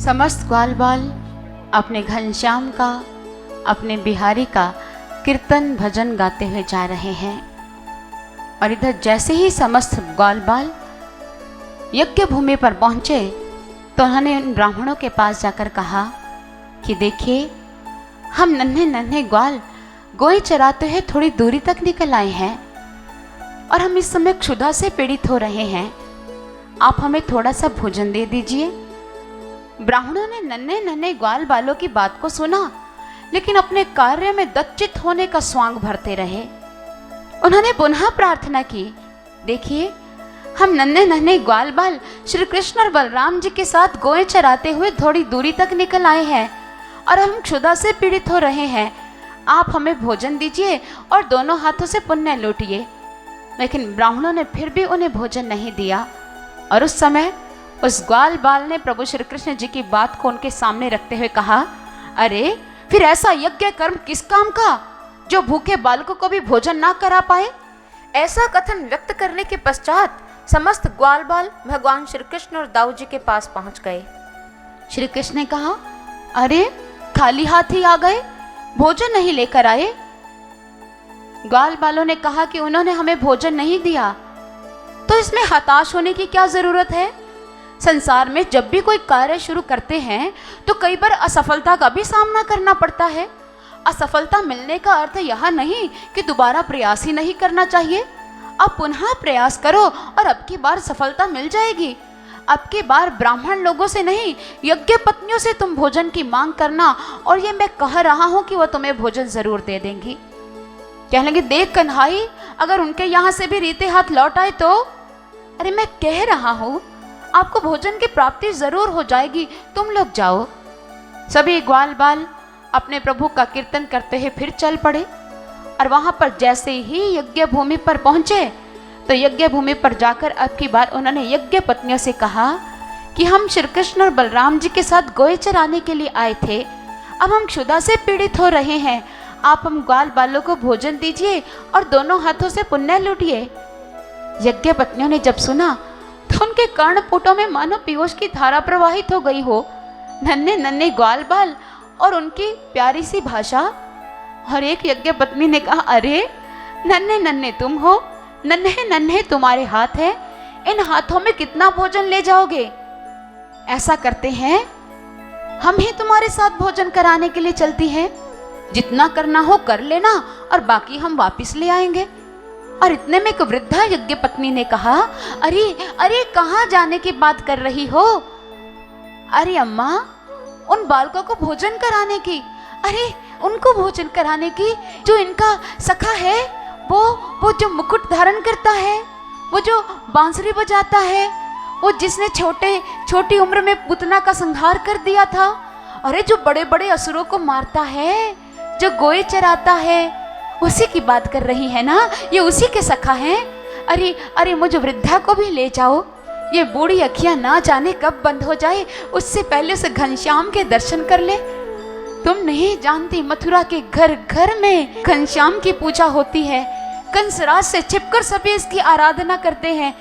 समस्त ग्वाल बाल अपने घनश्याम का, अपने बिहारी का कीर्तन भजन गाते हुए जा रहे हैं। और इधर जैसे ही समस्त ग्वाल बाल यज्ञ भूमि पर पहुंचे तो उन्होंने उन ब्राह्मणों के पास जाकर कहा कि देखिए, हम नन्हे नन्हे ग्वाल गोई चराते हुए थोड़ी दूरी तक निकल आए हैं और हम इस समय क्षुधा से पीड़ित हो रहे हैं। आप हमें थोड़ा सा भोजन दे दीजिए। ब्राह्मणों ने नन्हे नन्हे ग्वाल बालों की बात को सुना, लेकिन अपने कार्य में दच्चित होने का स्वांग भरते रहे। उन्होंने पुनः प्रार्थना की, देखिए, हम नन्हे नन्हे ग्वाल बाल श्री कृष्ण और बलराम जी के साथ गोए चराते हुए थोड़ी दूरी तक निकल आए हैं और हम क्षुधा से पीड़ित हो रहे हैं। आप हमें भोजन दीजिए और दोनों हाथों से पुण्य लूटिए। लेकिन ब्राह्मणों ने फिर भी उन्हें भोजन नहीं दिया। और उस समय उस ग्वाल बाल ने प्रभु श्री कृष्ण जी की बात को उनके सामने रखते हुए कहा, अरे फिर ऐसा यज्ञ कर्म किस काम का जो भूखे बालकों को भी भोजन ना करा पाए। ऐसा कथन व्यक्त करने के पश्चात समस्त ग्वाल बाल भगवान श्री कृष्ण और दाऊ जी के पास पहुंच गए। श्री कृष्ण ने कहा, अरे खाली हाथ ही आ गए, भोजन नहीं लेकर आए। ग्वाल बालों ने कहा कि उन्होंने हमें भोजन नहीं दिया, तो इसमें हताश होने की क्या जरूरत है। संसार में जब भी कोई कार्य शुरू करते हैं तो कई बार असफलता का भी सामना करना पड़ता है। असफलता मिलने का अर्थ यह नहीं कि दोबारा प्रयास ही नहीं करना चाहिए। अब पुनः प्रयास करो और अब की बार सफलता मिल जाएगी। अब की बार ब्राह्मण लोगों से नहीं, यज्ञ पत्नियों से तुम भोजन की मांग करना, और ये मैं कह रहा हूं कि वह तुम्हें भोजन जरूर दे देंगी। कहने लगे, देख कन्हाई, अगर उनके यहाँ से भी रीते हाथ लौट आए तो। अरे मैं कह रहा हूं, आपको भोजन की प्राप्ति जरूर हो जाएगी, तुम लोग जाओ। सभी ग्वाल बाल अपने प्रभु का कीर्तन करते हुए फिर चल पड़े। और वहां पर जैसे ही यज्ञ भूमि पर पहुंचे तो यज्ञ भूमि पर जाकर अब की बार उन्होंने यज्ञ पत्नियों से कहा कि हम श्री कृष्ण और बलराम जी के साथ गोए चराने के लिए आए थे। अब हम क्षुधा से पीड़ित हो रहे हैं। आप हम ग्वाल बालों को भोजन दीजिए और दोनों हाथों से पुण्य लूटिए। यज्ञ पत्नियों ने जब सुना तो उनके कर्णपुटों में मानो पीयूष की धारा प्रवाहित हो गई हो। नन्हे नन्हे ग्वाल बाल और उनकी प्यारी सी भाषा। और एक यज्ञ पत्नी ने कहा, अरे नन्हे नन्हे तुम हो, नन्हे नन्हे तुम्हारे हाथ हैं, इन हाथों में कितना भोजन ले जाओगे। ऐसा करते हैं, हम ही तुम्हारे साथ भोजन कराने के लिए चलती हैं। जितना करना हो कर लेना और बाकी हम वापस ले आएंगे। और इतने में एक वृद्धा यज्ञ पत्नी ने कहा, अरे अरे कहाँ जाने की बात कर रही हो। अरे अम्मा, उन बालकों को भोजन कराने की। अरे उनको भोजन कराने की जो इनका सखा है, वो जो मुकुट धारण करता है, वो जो बांसुरी बजाता है, वो जिसने छोटी उम्र में पूतना का संहार कर दिया था। अरे जो बड़े बड़े असुरों को मारता है, जो गोए चराता है, उसी की बात कर रही है ना, ये उसी के सखा हैं। अरे अरे मुझे वृद्धा को भी ले जाओ, ये बूढ़ी अखियां ना जाने कब बंद हो जाए, उससे पहले उसे घनश्याम के दर्शन कर ले। तुम नहीं जानती, मथुरा के घर घर में घनश्याम की पूजा होती है। कंसराज से छिपकर सभी इसकी आराधना करते हैं।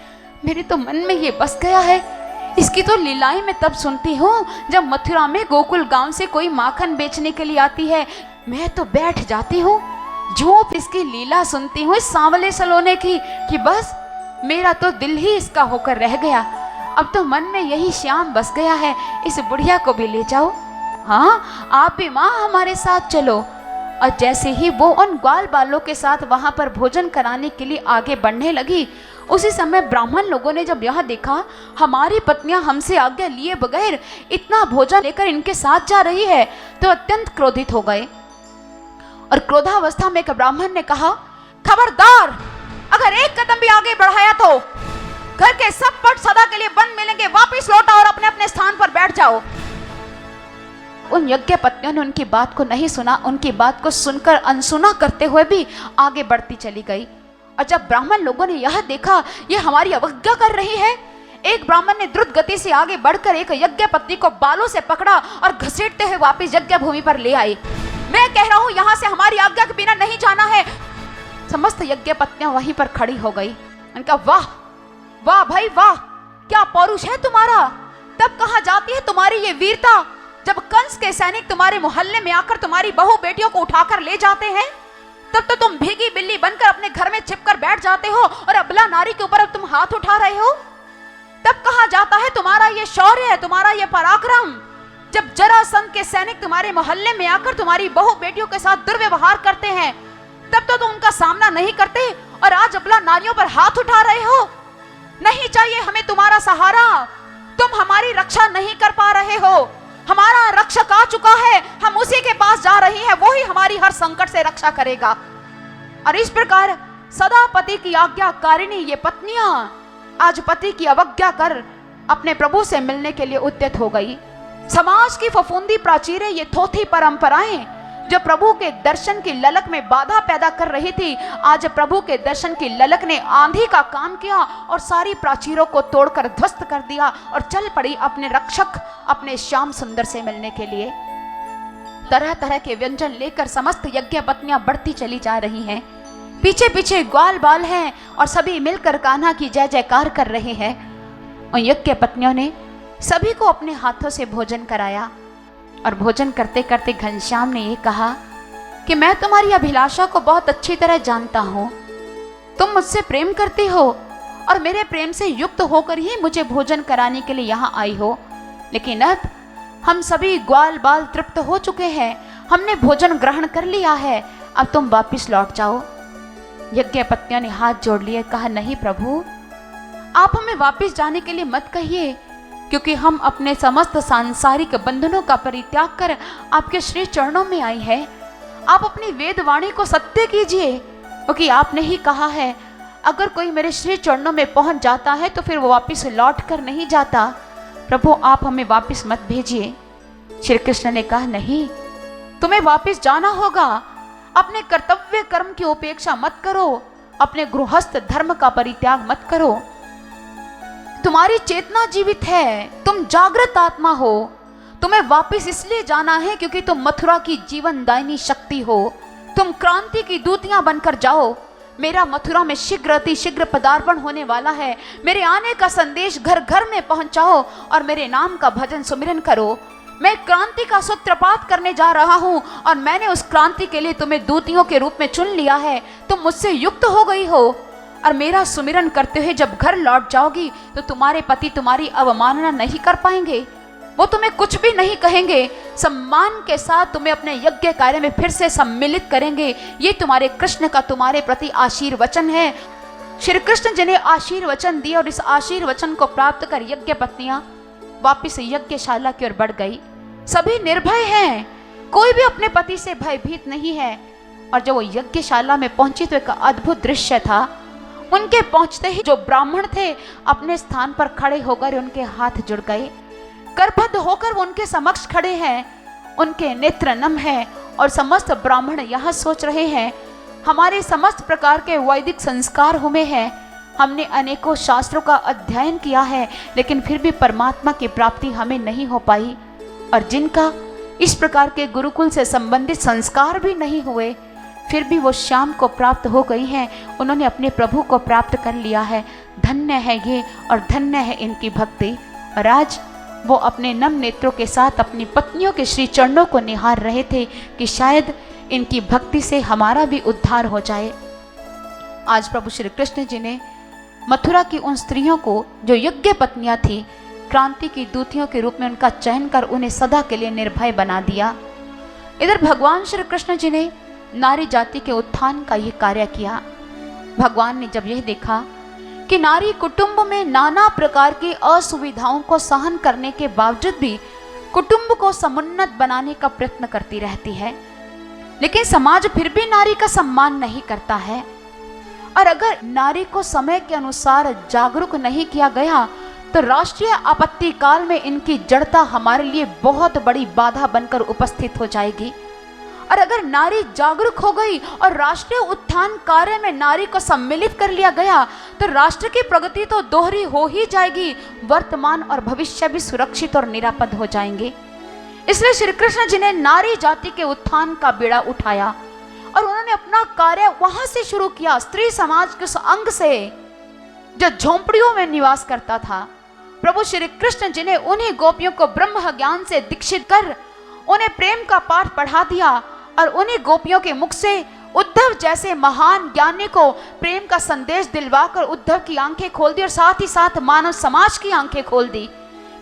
मेरे तो मन में ये बस गया है। इसकी तो लीलाएं मैं तब सुनती हूँ जब मथुरा में गोकुल गांव से कोई माखन बेचने के लिए आती है। मैं तो बैठ जाती हूँ, झूप इसकी लीला सुनती हूँ इस सांवले सलोने की, कि बस मेरा तो दिल ही इसका होकर रह गया। अब तो मन में यही श्याम बस गया है, इस बुढ़िया को भी ले जाओ। हाँ, आप भी माँ हमारे साथ चलो। और जैसे ही वो उन ग्वाल बालों के साथ वहां पर भोजन कराने के लिए आगे बढ़ने लगी, उसी समय ब्राह्मण लोगों ने जब यह देखा हमारी पत्नियां हमसे आज्ञा लिए बगैर इतना भोजन लेकर इनके साथ जा रही है, तो अत्यंत क्रोधित हो गए। और क्रोधावस्था में एक ब्राह्मण ने कहा, खबरदार, अगर एक कदम भी आगे बढ़ाया तो घर के सब पट सदा के लिए बंद मिलेंगे। वापिस लौटा और अपने अपने स्थान पर बैठ जाओ। उन यज्ञ पत्नियों ने उनकी बात को नहीं सुना, उनकी बात को सुनकर अनसुना करते हुए भी आगे बढ़ती चली गई। और जब ब्राह्मण लोगों ने यह देखा ये हमारी अवज्ञा कर रही है, एक ब्राह्मण ने द्रुत गति से आगे बढ़कर एक यज्ञ पत्नी को बालों से पकड़ा और घसीटते हुए वापस यज्ञ भूमि पर ले आई। मैं कह रहा हूं, यहां से हमारी आज्ञा के बिना नहीं जाना है। समस्त यज्ञ पत्नियां वहीं पर खड़ी हो गई। उनका वाह वाह भाई वाह, क्या पौरुष है तुम्हारा। तब कहाँ जाती है तुम्हारी ये वीरता, जब कंस के सैनिक तुम्हारे मोहल्ले में आकर तुम्हारी बहू बेटियों को उठाकर ले जाते हैं, तब तो तुम भीगी बिल्ली बनकर अपने घर में छिपकर बैठ जाते हो और अबला नारी के ऊपर अब तुम हाथ उठा रहे हो। तब कहा जाता है तुम्हारा ये शौर्य है, तुम्हारा ये पराक्रम। जब जरासंध के सैनिक तुम्हारे मोहल्ले में आकर तुम्हारी बहू बेटियों के साथ दुर्व्यवहार करते हैं, तब तो तुम उनका सामना नहीं करते और आज अबला नारियों पर हाथ उठा रहे हो। नहीं चाहिए हमें तुम्हारा सहारा, तुम हमारी रक्षा नहीं कर पा रहे हो। हमारा रक्षक आ चुका है, हम उसी के पास जा रही हैं, वो ही हमारी हर संकट से रक्षा करेगा। और इस प्रकार सदा पति की आज्ञाकारिणी ये पत्नियां आज पति की अवज्ञा कर अपने प्रभु से मिलने के लिए उद्यत हो गई। समाज की फफूंदी प्राचीरें, ये थोथी परंपराएं जो प्रभु के दर्शन की ललक में बाधा पैदा कर रही थी, आज प्रभु के दर्शन की ललक ने आंधी का काम किया और सारी प्राचीरों को तोड़कर ध्वस्त कर दिया और चल पड़ी अपने रक्षक, अपने श्याम सुंदर से मिलने के लिए। तरह तरह के व्यंजन लेकर समस्त यज्ञ पत्नियां बढ़ती चली जा रही हैं। पीछे पीछे ग्वाल बाल हैं और सभी मिलकर कान्हा की जय जयकार कर रहे हैं। उन यज्ञ पत्नियों ने सभी को अपने हाथों से भोजन कराया और भोजन करते करते घनश्याम ने ये कहा कि मैं तुम्हारी अभिलाषा को बहुत अच्छी तरह जानता हूँ। तुम मुझसे प्रेम करती हो और मेरे प्रेम से युक्त होकर ही मुझे भोजन कराने के लिए यहाँ आई हो, लेकिन अब हम सभी ग्वाल बाल तृप्त हो चुके हैं, हमने भोजन ग्रहण कर लिया है, अब तुम वापिस लौट जाओ। यज्ञ पत्नियों ने हाथ जोड़ लिए, कहा नहीं प्रभु, आप हमें वापिस जाने के लिए मत कहिए, क्योंकि हम अपने समस्त सांसारिक बंधनों का परित्याग कर आपके श्री चरणों में आई है। आप अपनी वेदवाणी को सत्य कीजिए, क्योंकि आपने ही कहा है अगर कोई मेरे श्री चरणों में पहुंच जाता है तो फिर वो वापिस लौट कर नहीं जाता। प्रभु आप हमें वापिस मत भेजिए। श्री कृष्ण ने कहा नहीं, तुम्हें वापिस जाना होगा। अपने कर्तव्य कर्म की उपेक्षा मत करो, अपने गृहस्थ धर्म का परित्याग मत करो। तुम्हारी चेतना जीवित है, तुम जागृत आत्मा हो। तुम्हें वापिस इसलिए जाना है क्योंकि तुम मथुरा की जीवनदायिनी शक्ति हो। तुम क्रांति की दूतियां बनकर जाओ। मेरा मथुरा में शीघ्र अति शीघ्र पदार्पण होने वाला है। मेरे आने का संदेश घर घर में पहुंचाओ और मेरे नाम का भजन सुमिरन करो। मैं क्रांति का सूत्रपात करने जा रहा हूं और मैंने उस क्रांति के लिए तुम्हें दूतियों के रूप में चुन लिया है। तुम मुझसे युक्त हो गई हो और मेरा सुमिरन करते हुए जब घर लौट जाओगी तो तुम्हारे पति तुम्हारी अवमानना नहीं कर पाएंगे, वो तुम्हें कुछ भी नहीं कहेंगे, सम्मान के साथ तुम्हें अपने यज्ञ कार्य में फिर से सम्मिलित करेंगे। ये तुम्हारे कृष्ण का तुम्हारे प्रति आशीर्वचन है। श्री कृष्ण जिन्हें आशीर्वचन दिया और इस आशीर्वचन को प्राप्त कर यज्ञ पत्नियां वापिस यज्ञशाला की ओर बढ़ गई। सभी निर्भय हैं, कोई भी अपने पति से भयभीत नहीं है। और जब वो यज्ञशाला में पहुंची तो एक अद्भुत दृश्य था। उनके पहुंचते ही जो ब्राह्मण थे अपने स्थान पर खड़े होकर उनके हाथ जुड़ गए। करबद्ध होकर वो उनके समक्ष खड़े हैं, उनके नेत्र नम हैं और समस्त ब्राह्मण यह सोच रहे हैं हमारे समस्त प्रकार के वैदिक संस्कार हुए हैं, हमने अनेकों शास्त्रों का अध्ययन किया है, लेकिन फिर भी परमात्मा की प्राप्ति हमें नहीं हो पाई। और जिनका इस प्रकार के गुरुकुल से संबंधित संस्कार भी नहीं हुए, फिर भी वो श्याम को प्राप्त हो गई हैं। उन्होंने अपने प्रभु को प्राप्त कर लिया है। धन्य है ये और धन्य है इनकी भक्ति। और आज वो अपने नम नेत्रों के साथ अपनी पत्नियों के श्री चरणों को निहार रहे थे कि शायद इनकी भक्ति से हमारा भी उद्धार हो जाए। आज प्रभु श्री कृष्ण जी ने मथुरा की उन स्त्रियों को जो यज्ञ पत्नियां थी, क्रांति की दूतियों के रूप में उनका चयन कर उन्हें सदा के लिए निर्भय बना दिया। इधर भगवान श्री कृष्ण जी ने नारी जाति के उत्थान का ये कार्य किया। भगवान ने जब यह देखा कि नारी कुटुंब में नाना प्रकार की असुविधाओं को सहन करने के बावजूद भी कुटुंब को समुन्नत बनाने का प्रयत्न करती रहती है, लेकिन समाज फिर भी नारी का सम्मान नहीं करता है, और अगर नारी को समय के अनुसार जागरूक नहीं किया गया तो राष्ट्रीय आपत्ति काल में इनकी जड़ता हमारे लिए बहुत बड़ी बाधा बनकर उपस्थित हो जाएगी। और अगर नारी जागरूक हो गई और राष्ट्रीय उत्थान कार्य में नारी को सम्मिलित कर लिया गया तो राष्ट्र की प्रगति तो दोहरी हो ही जाएगी, वर्तमान और भविष्य भी सुरक्षित और निरापद हो जाएंगे। इसलिए श्री कृष्ण जी ने नारी जाति के उत्थान का बीड़ा उठाया और उन्होंने अपना कार्य वहां से शुरू किया, स्त्री समाज के उस अंग से जो झोंपड़ियों में निवास करता था, प्रभु श्री कृष्ण जी ने उन्हीं गोपियों को ब्रह्म ज्ञान से दीक्षित कर उन्हें प्रेम का पाठ पढ़ा दिया और उन्हीं गोपियों के मुख से उद्धव जैसे महान ज्ञानी को प्रेम का संदेश दिलवाकर उद्धव की आंखें खोल दी और साथ ही साथ मानव समाज की आंखें खोल दी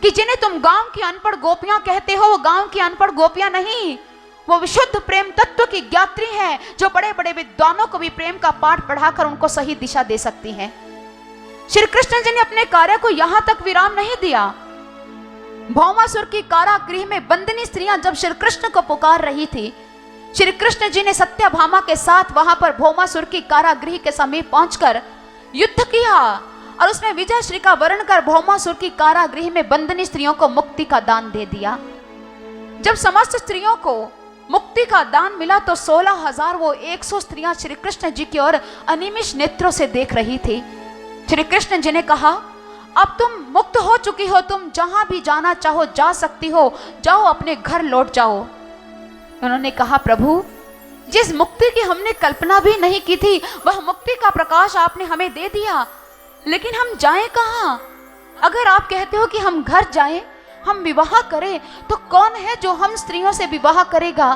कि जिन्हें तुम गांव की अनपढ़ गोपियां कहते हो, वो गांव की अनपढ़ गोपियां नहीं, वो विशुद्ध प्रेम तत्व की ज्ञात्री हैं, जो बड़े बड़े विद्वानों को भी प्रेम का पाठ पढ़ाकर उनको सही दिशा दे सकती हैं। श्री कृष्ण जी ने अपने कार्य को यहां तक विराम नहीं दिया। भौमासुर की कारागृह में बंदनी स्त्रियां जब श्री कृष्ण को पुकार रही थी, श्री कृष्ण जी ने सत्यभामा के साथ वहां पर भौमासुर की कारागृह के समीप पहुंचकर युद्ध किया और उसमें विजय श्री का वर्ण कर भौमासुर की कारागृह में बंदनी स्त्रियों को मुक्ति का दान दे दिया। जब समस्त स्त्रियों को मुक्ति का दान मिला तो 16,000 वो 100 स्त्रियां श्री कृष्ण जी की ओर अनिमिष नेत्रों से देख रही थी। श्री कृष्ण जी ने कहा, अब तुम मुक्त हो चुकी हो, तुम जहां भी जाना चाहो जा सकती हो, जाओ अपने घर लौट जाओ। उन्होंने कहा, प्रभु जिस मुक्ति की हमने कल्पना भी नहीं की थी वह मुक्ति का प्रकाश आपने हमें दे दिया, लेकिन हम जाएं कहां? अगर आप कहते हो कि हम घर जाएं, हम विवाह करें, तो कौन है जो हम स्त्रियों से विवाह करेगा?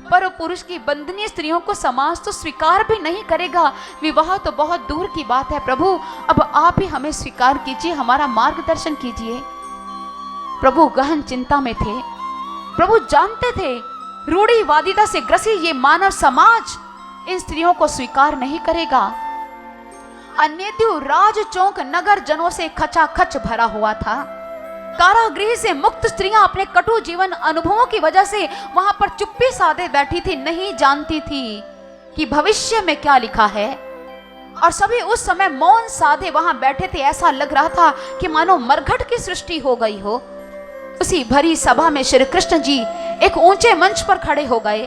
पर पुरुष की बंधनीय स्त्रियों को समाज तो स्वीकार भी नहीं करेगा, विवाह तो बहुत दूर की बात है। प्रभु अब आप ही हमें स्वीकार कीजिए, हमारा मार्गदर्शन कीजिए। प्रभु गहन चिंता में थे। प्रभु जानते थे रूढ़िवादिता से ग्रसित ये मानव समाज इन स्त्रियों को स्वीकार नहीं करेगा। अन्यद्यु राज चौक नगर जनों से खचाखच भरा हुआ था। कारागृह से मुक्त स्त्रियां अपने कटु जीवन अनुभवों की वजह से वहां पर चुप्पी साधे बैठी थी, नहीं जानती थी कि भविष्य में क्या लिखा है, और सभी उस समय मौन साधे वहां बैठे थे। ऐसा लग रहा था कि मानो मरघट की सृष्टि हो गई हो। उसी भरी सभा में श्री कृष्ण जी एक ऊंचे मंच पर खड़े हो गए।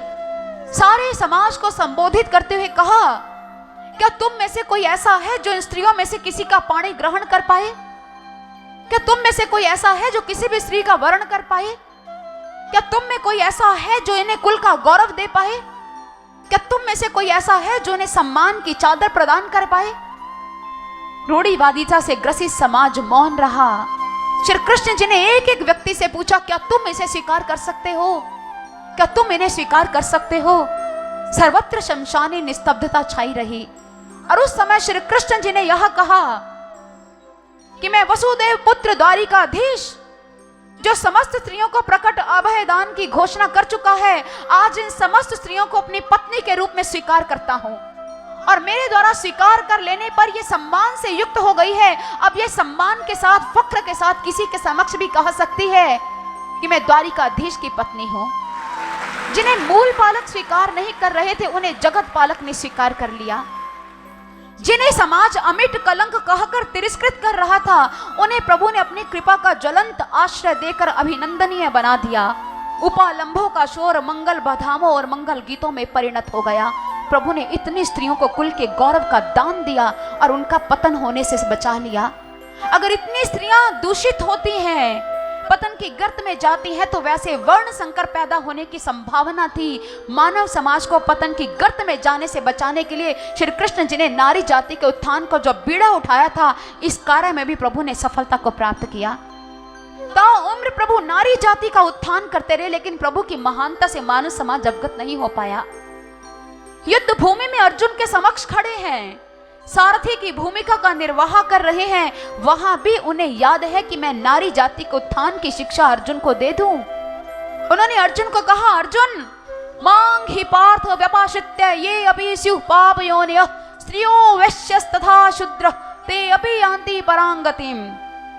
सारे समाज को संबोधित करते हुए कहा, क्या तुम में से कोई ऐसा है जो इन स्त्रियों में से किसी का पाणी ग्रहण कर पाए? क्या तुम में से कोई ऐसा है जो किसी भी स्त्री का वर्ण कर पाए? क्या तुम में कोई ऐसा है जो इन्हें कुल का गौरव दे पाए? क्या तुम में से कोई ऐसा है जो इन्हें सम्मान की चादर प्रदान कर पाए? रूढ़िवादिता से ग्रसित समाज मौन रहा। श्री कृष्ण जी ने एक एक व्यक्ति से पूछा, क्या तुम इसे स्वीकार कर सकते हो? क्या तुम इन्हें स्वीकार कर सकते हो? सर्वत्र शमशानी निस्तब्धता छाई रही। और उस समय श्री कृष्ण जी ने यह कहा कि मैं वसुदेव पुत्र द्वारिकाधीश, जो समस्त स्त्रियों को प्रकट अभय दान की घोषणा कर चुका है, आज इन समस्त स्त्रियों को अपनी पत्नी के रूप में स्वीकार करता हूं। और मेरे द्वारा स्वीकार कर लेने पर यह सम्मान से युक्त हो गई है। अब यह सम्मान के साथ, फक्र के साथ किसी के समक्ष भी कह सकती है कि मैं द्वारिकाधीश की पत्नी हूं। जिन्हें मूल पालक स्वीकार नहीं कर रहे थे, उन्हें जगत पालक ने स्वीकार कर लिया। जिन्हें समाज अमिट कलंक कहकर तिरस्कृत कर रहा था, उन्हें प्रभु ने अपनी कृपा का ज्वलंत आश्रय देकर अभिनंदनीय बना दिया। उपालंभों का शोर मंगल बधामों और मंगल गीतों में परिणत हो गया। प्रभु ने इतनी स्त्रियों को कुल के गौरव का दान दिया और उनका पतन होने से बचा लिया। अगर इतनी स्त्रियां दूषित होती हैं, पतन की गर्त में जाती है, तो वैसे वर्ण संकर पैदा होने की संभावना थी। मानव समाज को पतन की गर्त में जाने से बचाने के लिए श्री कृष्ण जी ने नारी जाति के उत्थान को जो बीड़ा उठाया था, इस कार्य में भी प्रभु ने सफलता को प्राप्त किया। ताउम्र प्रभु नारी जाति का उत्थान करते रहे, लेकिन प्रभु की महानता से मानव समाज अवगत नहीं हो पाया। युद्ध भूमि में अर्जुन के समक्ष खड़े हैं, सारथी की भूमिका का निर्वाह कर रहे हैं, वहां भी उन्हें याद है कि मैं नारी जाति के उत्थान की शिक्षा अर्जुन को दे दूं। उन्होंने अर्जुन को कहा, अर्जुन मांग ही पार्थ व्यपाश्रित्य ये अपि स्युः पापयोनियः स्त्रियो वैश्यस्तथा शूद्र ते अपि यान्ति परांगतिम।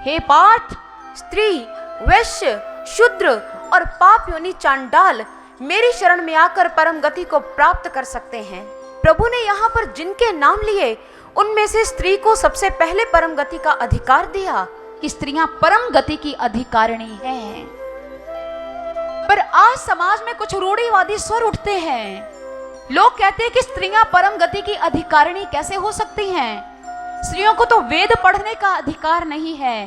हे पार्थ, स्त्री, वैश्य, शूद्र और पाप योनि चांडाल मेरी शरण में आकर परम गति को प्राप्त कर सकते हैं। प्रभु ने यहाँ पर जिनके नाम लिए, उनमें से स्त्री को सबसे पहले परम गति का अधिकार दिया कि स्त्रियां परम गति की अधिकारिणी हैं। पर आज समाज में कुछ रूढ़िवादी स्वर उठते हैं। लोग कहते हैं कि स्त्रियां परम गति की अधिकारिणी कैसे हो सकती हैं? स्त्रियों को तो वेद पढ़ने का अधिकार नहीं है।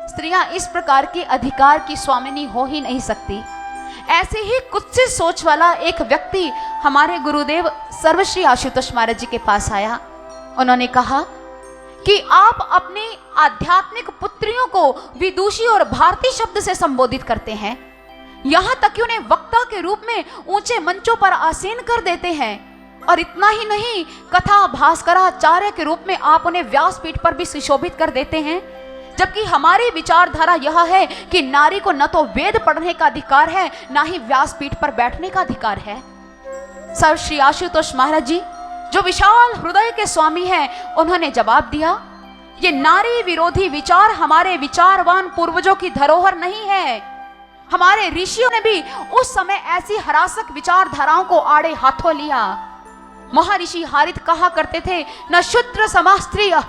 स्त्रियां इस प्रकार के अधिकार की स्वामिनी हो ही नहीं सकती। ऐसे ही कुत्सित सोच वाला एक व्यक्ति हमारे गुरुदेव सर्वश्री आशुतोष महाराज जी के पास आया। उन्होंने कहा कि आप अपनी आध्यात्मिक पुत्रियों को विदुषी और भारती शब्द से संबोधित करते हैं। यहाँ तक कि उन्हें वक्ता के रूप में ऊंचे मंचों पर आसीन कर देते हैं। और इतना ही नहीं, कथा भास्कराचार्य के रूप में आप उन्हें व्यासपीठ पर भी सुशोभित कर देते हैं। जबकि हमारी विचारधारा यह है कि नारी को न तो वेद पढ़ने का अधिकार है, ना ही व्यासपीठ पर बैठने का अधिकार है। सर श्री आशुतोष महाराज जी, जो विशाल हृदय के स्वामी हैं, उन्होंने जवाब दिया, ये नारी विरोधी विचार हमारे विचारवान पूर्वजों की धरोहर नहीं है। हमारे ऋषियों ने भी उस समय ऐसी हरासक विचारधाराओं को आड़े हाथों लिया। महर्षि हारित कहा करते थे, न शूद्र समास्त्रीय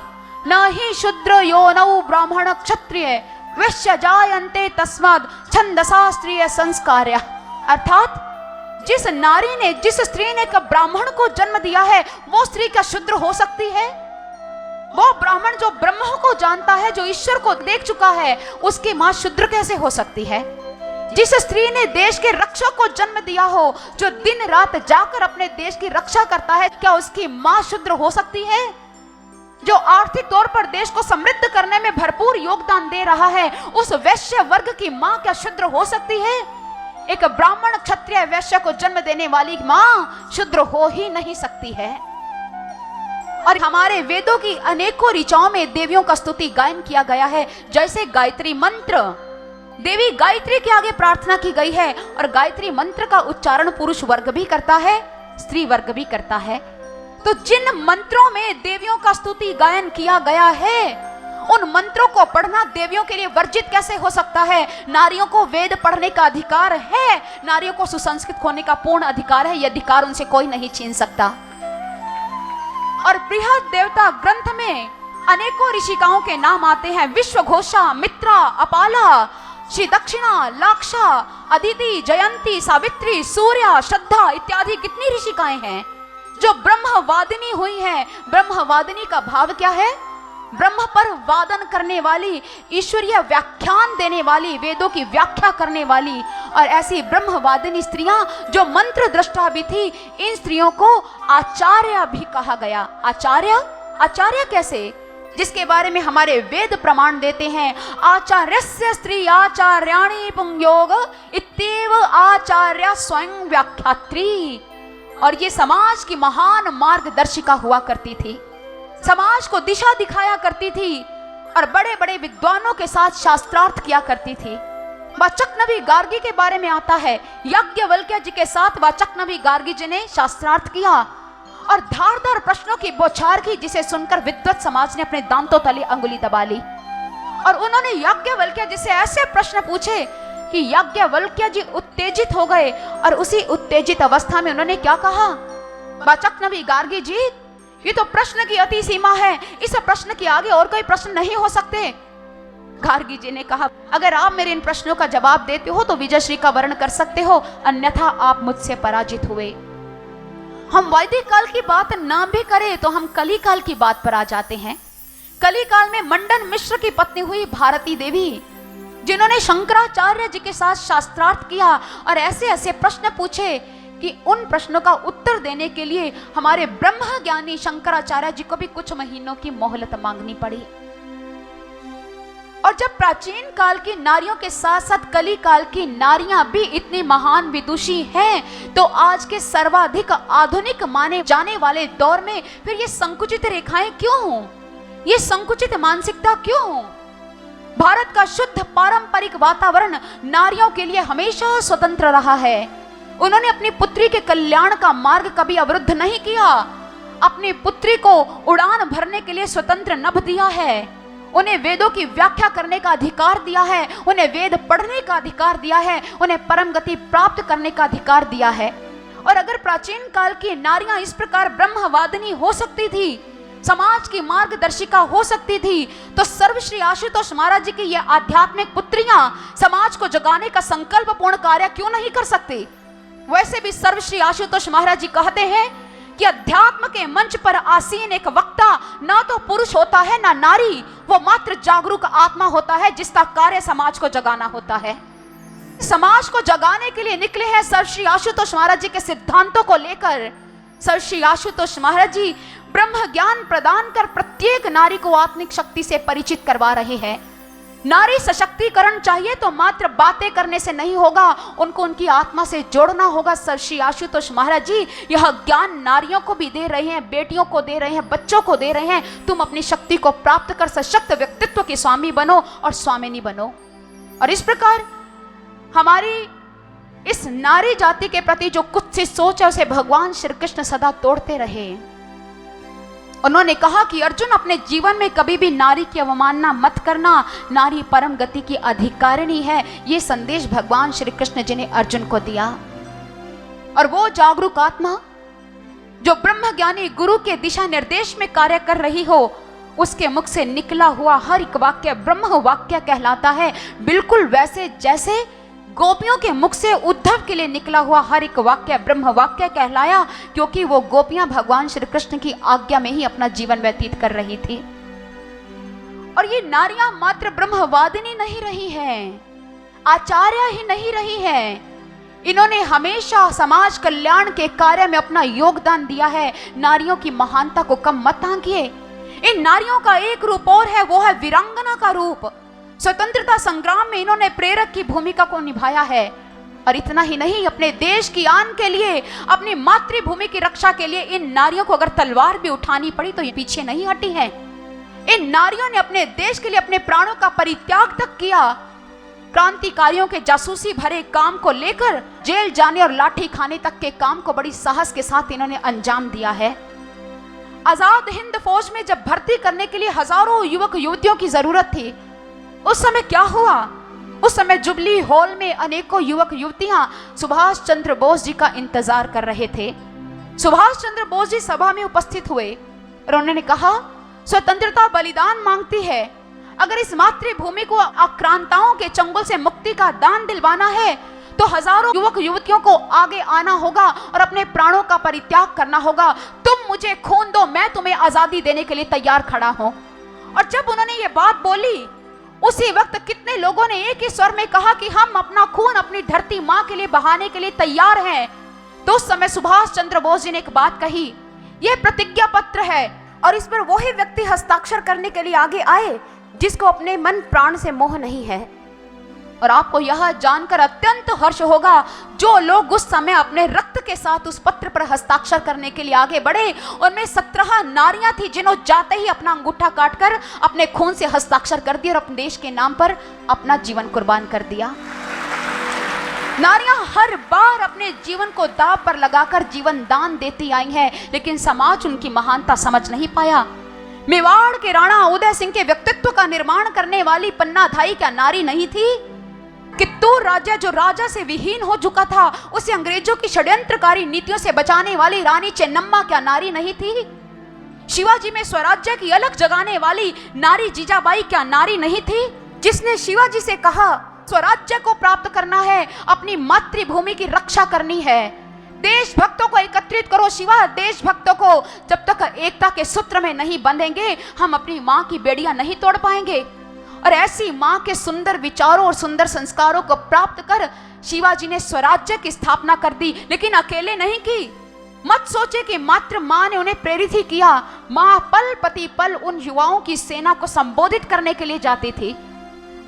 न ही शूद्र योनौ ब्राह्मण क्षत्रिय वैश्य जायन्ते तस्माद् छंदशास्त्रीय संस्कार्य। अर्थात जिस नारी ने, जिस स्त्री ने कब ब्राह्मण को जन्म दिया है, वो स्त्री क्या शूद्र हो सकती है? वो ब्राह्मण जो ब्रह्म को जानता है, जो ईश्वर को देख चुका है, उसकी मां शूद्र कैसे हो सकती है? जिस स्त्री ने देश के रक्षक को जन्म दिया हो, जो दिन रात जाकर अपने देश की रक्षा करता है, क्या उसकी मां शूद्र हो सकती है? जो आर्थिक तौर पर देश को समृद्ध करने में भरपूर योगदान दे रहा है, उस वैश्य वर्ग की मां क्या शूद्र हो सकती है? एक ब्राह्मण क्षत्रिय वैश्य को जन्म देने वाली मां शूद्र हो ही नहीं सकती है। और हमारे वेदों की अनेकों ऋचाओं में देवियों का स्तुति गायन किया गया है। जैसे गायत्री मंत्र, देवी गायत्री के आगे प्रार्थना की गई है, और गायत्री मंत्र का उच्चारण पुरुष वर्ग भी करता है, स्त्री वर्ग भी करता है। तो जिन मंत्रों में देवियों का स्तुति गायन किया गया है, उन मंत्रों को पढ़ना देवियों के लिए वर्जित कैसे हो सकता है? नारियों को वेद पढ़ने का अधिकार है, नारियों को सुसंस्कृत होने का पूर्ण अधिकार है। यह अधिकार उनसे कोई नहीं छीन सकता। और बृहद देवता ग्रंथ में अनेकों ऋषिकाओं के नाम आते हैं। विश्वघोषा, मित्रा, अपाला, श्री दक्षिणा, लाक्षा, अदिति, जयंती, सावित्री, सूर्या, श्रद्धा इत्यादि कितनी ऋषिकाएं हैं जो ब्रह्मवादिनी हुई हैं। ब्रह्मवादिनी का भाव क्या है? ब्रह्म पर वादन करने वाली, ईश्वरीय व्याख्यान देने वाली, वेदों की व्याख्या करने वाली। और ऐसी ब्रह्मवादिनी स्त्रियां जो मंत्र दृष्टा भी थी, इन स्त्रियों को आचार्य भी कहा गया। आचार्य, आचार्य कैसे? जिसके बारे में हमारे वेद प्रमाण देते हैं, आचार्यस्य स्त्री आचार्याणि पुंयोग इत्येव आचार्य स्वयं व्याख्यात्री। और ये समाज की महान मार्गदर्शिका हुआ करती थी, समाज को दिशा दिखाया करती थी, और बड़े बड़े विद्वानों के साथ शास्त्रार्थ किया करती थी। वाचक्नवी गार्गी के बारे में आता है, याज्ञवल्क्य जी के साथ वाचक्नवी गार्गी जी ने शास्त्रार्थ किया और धारदार प्रश्नों की बौछार की, जिसे सुनकर विद्वत समाज ने अपने दांतों तले अंगुली दबा ली। और उन्होंने याज्ञवल्क्य जी से ऐसे प्रश्न पूछे कि याज्ञवल्क्य जी उत्तेजित हो गए। और उसी उत्तेजित अवस्था में उन्होंने क्या कहा? वाचक्नवी गार्गी जी, ये तो प्रश्न की अति सीमा है, इस प्रश्न के आगे और कोई प्रश्न नहीं हो सकते। गार्गी जी ने कहा, अगर आप मेरे इन प्रश्नों का जवाब देते हो तो विजयश्री का वर्ण कर सकते हो, अन्यथा आप मुझसे पराजित हुए। हम वैदिक काल की बात ना भी करें तो हम कली काल की बात पर आ जाते हैं। कली काल में मंडन मिश्र की पत्नी हुई भारती देवी, जिन्होंने शंकराचार्य जी के साथ शास्त्रार्थ किया और ऐसे ऐसे प्रश्न पूछे कि उन प्रश्नों का उत्तर देने के लिए हमारे ब्रह्म ज्ञानी शंकराचार्य जी को भी कुछ महीनों की मोहलत मांगनी पड़ी। और जब प्राचीन काल की नारियों के साथ साथ कली काल की नारियां भी इतनी महान विदुषी हैं, तो आज के सर्वाधिक आधुनिक माने जाने वाले दौर में फिर ये संकुचित रेखाएं क्यों? ये संकुचित मानसिकता क्यों? भारत का शुद्ध पारंपरिक वातावरण नारियों के लिए हमेशा स्वतंत्र रहा है। उन्होंने अपनी पुत्री के कल्याण का मार्ग कभी अवरुद्ध नहीं किया। अपनी पुत्री को उड़ान भरने के लिए स्वतंत्र नभ दिया है। उन्हें वेदों की व्याख्या करने का अधिकार दिया है, उन्हें वेद पढ़ने का अधिकार दिया है, उन्हें परम गति प्राप्त करने का अधिकार दिया है। और अगर प्राचीन काल की नारियां इस प्रकार ब्रह्मवादिनी हो सकती थी, समाज की मार्गदर्शिका हो सकती थी, तो सर्वश्री आशुतोष महाराज जी की ये आध्यात्मिक पुत्रियां समाज को जगाने का संकल्प पूर्ण कार्य क्यों नहीं कर सकती? वैसे भी सर्वश्री आशुतोष महाराज जी कहते हैं कि अध्यात्म के मंच पर आसीन एक वक्ता ना तो पुरुष होता है ना नारी, वो मात्र जागरूक आत्मा होता है जिसका कार्य समाज को जगाना होता है। समाज को जगाने के लिए निकले हैं सर्वश्री आशुतोष महाराज जी के सिद्धांतों को लेकर। सर्वश्री आशुतोष महाराज जी ब्रह्म ज्ञान प्रदान कर प्रत्येक नारी को आत्मिक शक्ति से परिचित करवा रहे हैं। नारी सशक्तिकरण चाहिए तो मात्र बातें करने से नहीं होगा, उनको उनकी आत्मा से जोड़ना होगा। सर श्री आशुतोष महाराज जी यह ज्ञान नारियों को भी दे रहे हैं, बेटियों को दे रहे हैं, बच्चों को दे रहे हैं। तुम अपनी शक्ति को प्राप्त कर सशक्त व्यक्तित्व के स्वामी बनो और स्वामिनी बनो। और इस प्रकार हमारी इस नारी जाति के प्रति जो कुत्सित सोच है उसे भगवान श्री कृष्ण सदा तोड़ते रहे। उन्होंने कहा कि अर्जुन अपने जीवन में कभी भी नारी की अवमानना मत करना, नारी परम गति की अधिकारिणी है। ये संदेश भगवान श्री कृष्ण जी ने अर्जुन को दिया। और वो जागरूक आत्मा जो ब्रह्म ज्ञानी गुरु के दिशा निर्देश में कार्य कर रही हो, उसके मुख से निकला हुआ हर एक वाक्य ब्रह्म वाक्य कहलाता है। बिल्कुल वैसे जैसे गोपियों के मुख से उद्धव के लिए निकला हुआ हर एक वाक्य ब्रह्म वाक्य कहलाया, क्योंकि वो गोपियां भगवान श्री कृष्ण की आज्ञा में ही अपना जीवन व्यतीत कर रही थी। और ये नारियां मात्र ब्रह्मवादिनी नहीं रही हैं, आचार्य ही नहीं रही हैं, इन्होंने हमेशा समाज कल्याण के कार्य में अपना योगदान दिया है। नारियों की महानता को कम मत आंकिए। इन नारियों का एक रूप और है, वो है वीरांगना का रूप। स्वतंत्रता संग्राम में इन्होंने प्रेरक की भूमिका को निभाया है। और इतना ही नहीं, अपने देश की आन के लिए, अपनी मातृभूमि की रक्षा के लिए इन नारियों को अगर तलवार भी उठानी पड़ी तो ये पीछे नहीं हटी हैं। इन नारियों ने अपने देश के लिए अपने प्राणों का परित्याग तक किया। क्रांतिकारियों के जासूसी भरे काम को लेकर जेल जाने और लाठी खाने तक के काम को बड़ी साहस के साथ इन्होंने अंजाम दिया है। आजाद हिंद फौज में जब भर्ती करने के लिए हजारों युवक युवतियों की जरूरत थी, उस समय क्या हुआ? उस समय जुबली हॉल में अनेकों युवक युवतियां सुभाष चंद्र बोस जी का इंतजार कर रहे थे। सुभाष चंद्र बोस जी सभा में उपस्थित हुए और उन्होंने कहा, स्वतंत्रता बलिदान मांगती है। अगर इस मातृभूमि को आक्रांताओं के चंगुल से मुक्ति का दान दिलवाना है तो हजारों युवक युवतियों को आगे आना होगा और अपने प्राणों का परित्याग करना होगा। तुम मुझे खून दो, मैं तुम्हें आजादी देने के लिए तैयार खड़ा हूं। और जब उन्होंने ये बात बोली, उसी वक्त कितने लोगों ने एक ही स्वर में कहा कि हम अपना खून अपनी धरती मां के लिए बहाने के लिए तैयार हैं। तो उस समय सुभाष चंद्र बोस जी ने एक बात कही, यह प्रतिज्ञा पत्र है और इस पर वही व्यक्ति हस्ताक्षर करने के लिए आगे आए जिसको अपने मन प्राण से मोह नहीं है। और आपको यह जानकर अत्यंत हर्ष होगा, जो लोग उस समय अपने रक्त के साथ उस पत्र पर हस्ताक्षर करने के लिए आगे बढ़े, उनमें 17 नारियां थी जिन्होंने जाते ही अपना अंगूठा काटकर अपने खून से हस्ताक्षर कर दिया और अपने देश के नाम पर अपना जीवन कुर्बान कर दिया। नारियां हर बार अपने जीवन को दांव पर लगाकर जीवन दान देती आई हैं, लेकिन समाज उनकी महानता समझ नहीं पाया। मेवाड़ के राणा उदय सिंह के व्यक्तित्व का निर्माण करने वाली पन्नाधाई क्या नारी नहीं थी? कित्तूर राज्य जो राजा से विहीन हो चुका था, उसे अंग्रेजों की षड्यंत्रकारी नीतियों से बचाने वाली रानी चेन्नम्मा क्या नारी नहीं थी? शिवाजी में स्वराज्य की अलख जगाने वाली नारी जीजाबाई क्या नारी नहीं थी? जिसने शिवाजी से कहा, स्वराज्य को प्राप्त करना है, अपनी मातृभूमि की रक्षा करनी है, देशभक्तों को एकत्रित करो शिवा, देशभक्तों को जब तक एकता के सूत्र में नहीं बंधेंगे हम अपनी माँ की बेड़ियां नहीं तोड़ पाएंगे। और ऐसी माँ के सुंदर विचारों और सुंदर संस्कारों को प्राप्त कर शिवाजी ने स्वराज्य की स्थापना कर दी, लेकिन अकेले नहीं की। मत सोचे कि मात्र माँ ने उन्हें प्रेरित ही किया। माँ पल प्रति पल उन युवाओं की सेना को संबोधित करने के लिए जाती थी।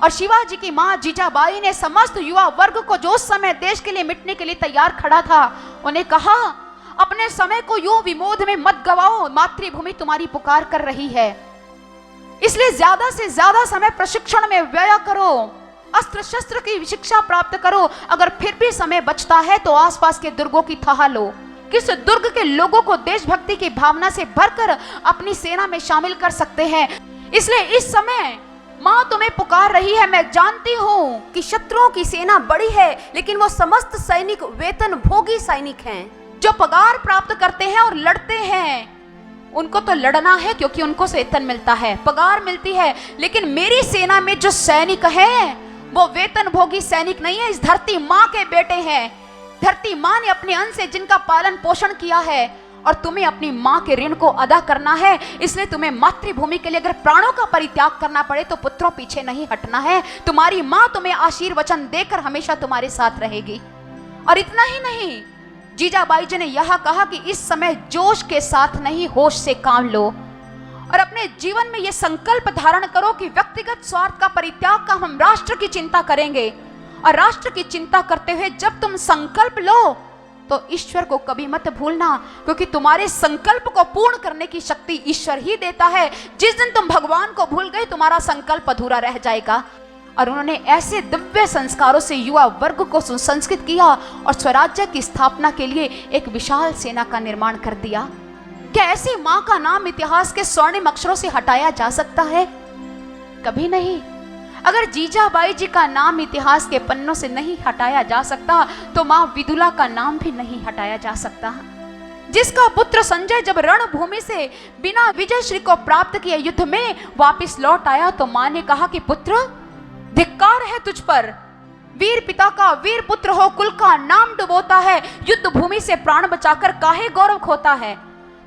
और शिवाजी की माँ जीजाबाई ने समस्त युवा वर्ग को जो उस समय देश के लिए मिटने के लिए तैयार खड़ा था, उन्हें कहा, अपने समय को यूं विमोद में मत गवाओ, मातृभूमि तुम्हारी पुकार कर रही है, इसलिए ज्यादा से ज्यादा समय प्रशिक्षण में व्यय करो, अस्त्र शस्त्र की शिक्षा प्राप्त करो। अगर फिर भी समय बचता है तो आसपास के दुर्गों की थाह लो, किस दुर्ग के लोगों को देशभक्ति की भावना से भरकर अपनी सेना में शामिल कर सकते हैं। इसलिए इस समय माँ तुम्हें पुकार रही है। मैं जानती हूँ कि शत्रुओं की सेना बड़ी है, लेकिन वो समस्त सैनिक वेतन भोगी सैनिक हैं, जो पगार प्राप्त करते हैं और लड़ते हैं। उनको तो लड़ना है क्योंकि उनको वेतन मिलता है, पगार मिलती है, लेकिन मेरी सेना में जो सैनिक हैं वो वेतन भोगी सैनिक नहीं है, इस धरती माँ के बेटे हैं। धरती माँ ने अपने अन्न से जिनका पालन पोषण किया है, और तुम्हें अपनी माँ के ऋण को अदा करना है। इसलिए तुम्हें मातृभूमि के लिए अगर प्राणों का परित्याग करना पड़े तो पुत्रों पीछे नहीं हटना है। तुम्हारी माँ तुम्हें आशीर्वचन देकर हमेशा तुम्हारे साथ रहेगी। और इतना ही नहीं, जीजाबाई जी ने यह कहा कि इस समय जोश के साथ नहीं, होश से काम लो और अपने जीवन में यह संकल्प धारण करो कि व्यक्तिगत स्वार्थ का परित्याग का हम राष्ट्र की चिंता करेंगे। और राष्ट्र की चिंता करते हुए जब तुम संकल्प लो तो ईश्वर को कभी मत भूलना, क्योंकि तुम्हारे संकल्प को पूर्ण करने की शक्ति ईश्वर ही देता है। जिस दिन तुम भगवान को भूल गए तुम्हारा संकल्प अधूरा रह जाएगा। और उन्होंने ऐसे दिव्य संस्कारों से युवा वर्ग को सुसंस्कृत किया और स्वराज्य की स्थापना के लिए एक विशाल सेना का निर्माण कर दिया। क्या ऐसी मां का नाम इतिहास के स्वर्णिम अक्षरों से हटाया जा सकता है? कभी नहीं। अगर जीजाबाई जी का नाम इतिहास के पन्नों से नहीं हटाया जा सकता तो मां विदुला का नाम भी नहीं हटाया जा सकता, जिसका पुत्र संजय जब रणभूमि से बिना विजय श्री को प्राप्त किए युद्ध में वापस लौट आया तो मां ने कहा कि पुत्र, धिक्कार है तुझ पर। वीर पिता का वीर पुत्र हो, कुल का नाम डुबोता है, युद्ध भूमि से प्राण बचाकर काहे गौरव खोता है।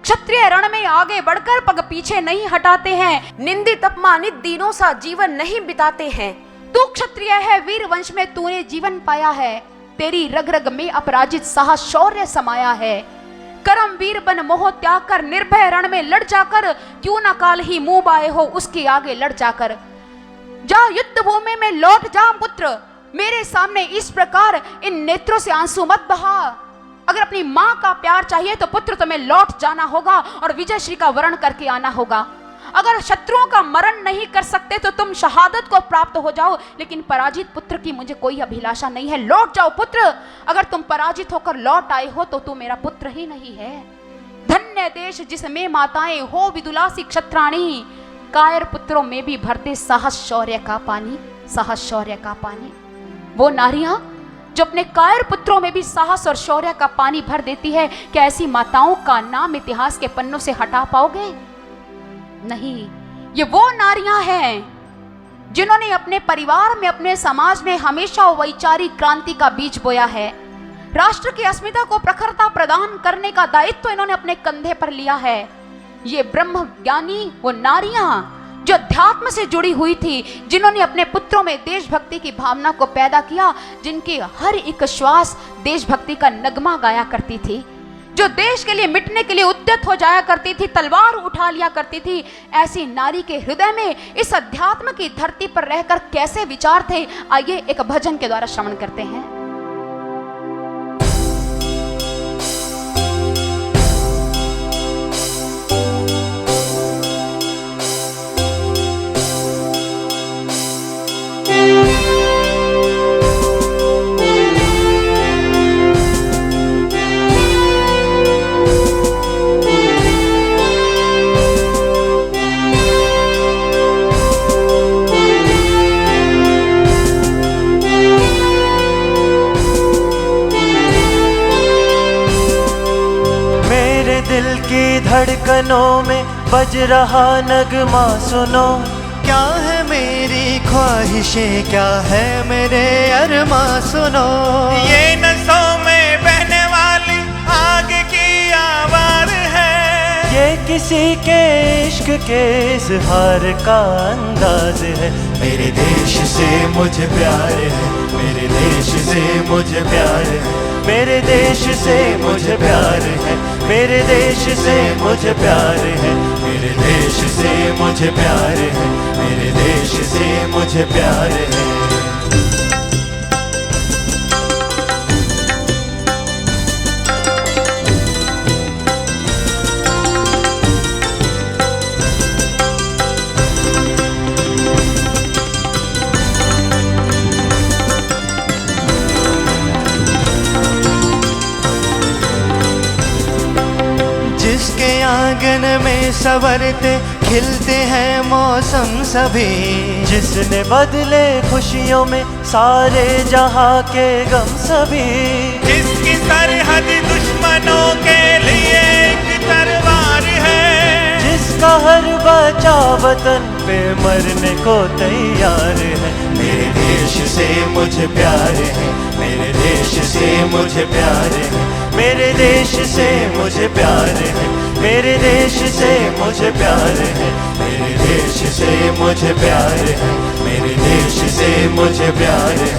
क्षत्रिय रण में आगे बढ़कर पग पीछे नहीं हटाते हैं, निंदित अपमानित दीनों सा जीवन नहीं बिताते हैं। तू क्षत्रिय है, वीर वंश में तूने जीवन पाया है, तेरी रग रग में अपराजित साहस शौर्य समाया है। करम वीर बन मोह त्याग कर निर्भय रण में लड़ जाकर, क्यों न काल ही मुंह बाए हो उसके आगे लड़ जाकर। जा युद्ध भूमि में लौट जा पुत्र, मेरे सामने इस प्रकार इन नेत्रों से आंसू मत बहा। अगर अपनी मां का प्यार चाहिए तो पुत्र तुम्हें लौट जाना होगा और विजय श्री का वरण करके आना होगा। अगर शत्रुओं का मरण नहीं कर सकते तो तुम शहादत को प्राप्त हो जाओ, लेकिन पराजित पुत्र की मुझे कोई अभिलाषा नहीं है। लौट जाओ पुत्र, अगर तुम पराजित होकर लौट आए हो तो तू मेरा पुत्र ही नहीं है। धन्य देश जिसमें माताएं हो विदुलासी क्षत्राणी, कायर पुत्रों में भी भरते साहस शौर्य का पानी, साहस शौर्य का पानी। वो नारियां जो अपने कायर पुत्रों में भी साहस और शौर्य का पानी भर देती है, क्या ऐसी माताओं का नाम इतिहास के पन्नों से हटा पाओगे? नहीं। ये वो नारियां हैं जिन्होंने अपने परिवार में, अपने समाज में हमेशा वैचारिक क्रांति का बीज बोया है। राष्ट्र की अस्मिता को प्रखरता प्रदान करने का दायित्व इन्होंने अपने कंधे पर लिया है। ये ब्रह्म ज्ञानी वो नारियां जो अध्यात्म से जुड़ी हुई थी, जिन्होंने अपने पुत्रों में देशभक्ति की भावना को पैदा किया, जिनकी हर एक श्वास देशभक्ति का नगमा गाया करती थी, जो देश के लिए मिटने के लिए उद्यत हो जाया करती थी, तलवार उठा लिया करती थी। ऐसी नारी के हृदय में इस अध्यात्म की धरती पर रहकर कैसे विचार थे, आइए एक भजन के द्वारा श्रवण करते हैं। धड़कनों में बज रहा नगमा सुनो, क्या है मेरी ख्वाहिशें, क्या है मेरे अरमा सुनो। ये नसों में बहने वाली आग की आवाज़ है, ये किसी के इश्क के इज़हार का अंदाज है। मेरे देश से मुझे प्यार है, मेरे देश से मुझे प्यार है, मेरे देश से मुझे प्यार है, मेरे देश से मुझे प्यार है, मेरे देश से मुझे प्यार है, मेरे देश से मुझे प्यार है। जिसके आंगन में संवरते खिलते हैं मौसम सभी, जिसने बदले खुशियों में सारे जहां के गम सभी, जिसकी सरहद दुश्मनों के लिए एक तलवार है, जिसका हर बच्चा वतन पे मरने को तैयार है। मेरे देश से मुझे प्यार है, मेरे देश से मुझे प्यार है, मेरे देश से मुझे प्यार है, मेरे देश से मुझे प्यार है, मेरे देश से मुझे प्यार है, मेरे देश से मुझे प्यार है।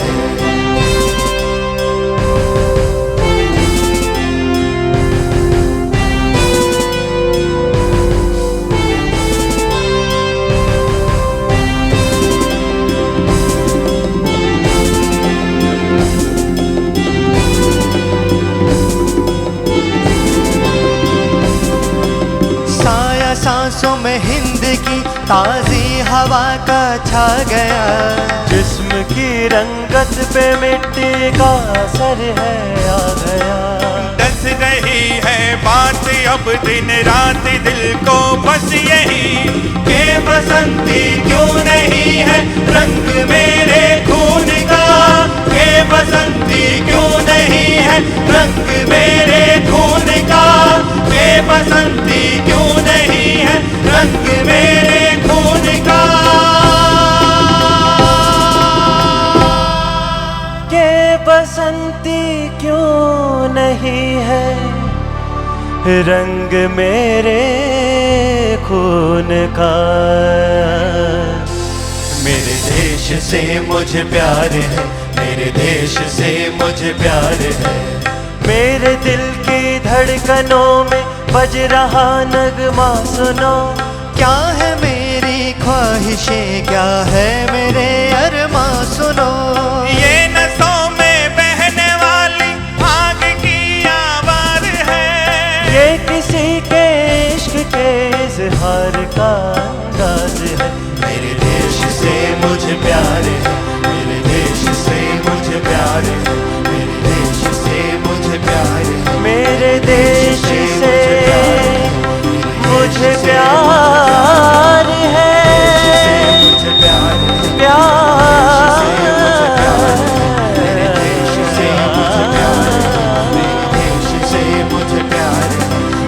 ताजी हवा का छा गया। जिस्म की रंगत पे मिट्टी का असर है आ गया। दस रही है बात अब दिन रात दिल को बस यही के बसंती क्यों नहीं है रंग मेरे खून का। के बसंती क्यों नहीं है रंग मेरे खून का। के बसंती क्यों नहीं है रंग मेरे खून का। के बसंती क्यों नहीं है रंग मेरे खून का। मेरे देश से मुझे प्यार है, मेरे देश से मुझे प्यार है। मेरे दिल की धड़कनों में बज रहा नगमा सुनो। क्या है मेरी ख्वाहिशें, क्या है मेरे अरमां सुनो। ये नसों में बहने वाली आग की आवाज़ है। ये किसी के इश्क के इज़हार का अंदाज है। मेरे देश से मुझे प्यार है, मेरे देश से मुझे प्यार है। मेरे देश से मुझे प्यार है, मेरे देश से मुझे प्यार है।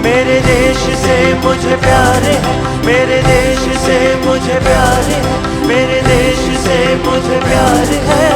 मेरे देश से मुझे प्यार है, मेरे देश से मुझे प्यार है। मेरे देश से मुझे प्यार है।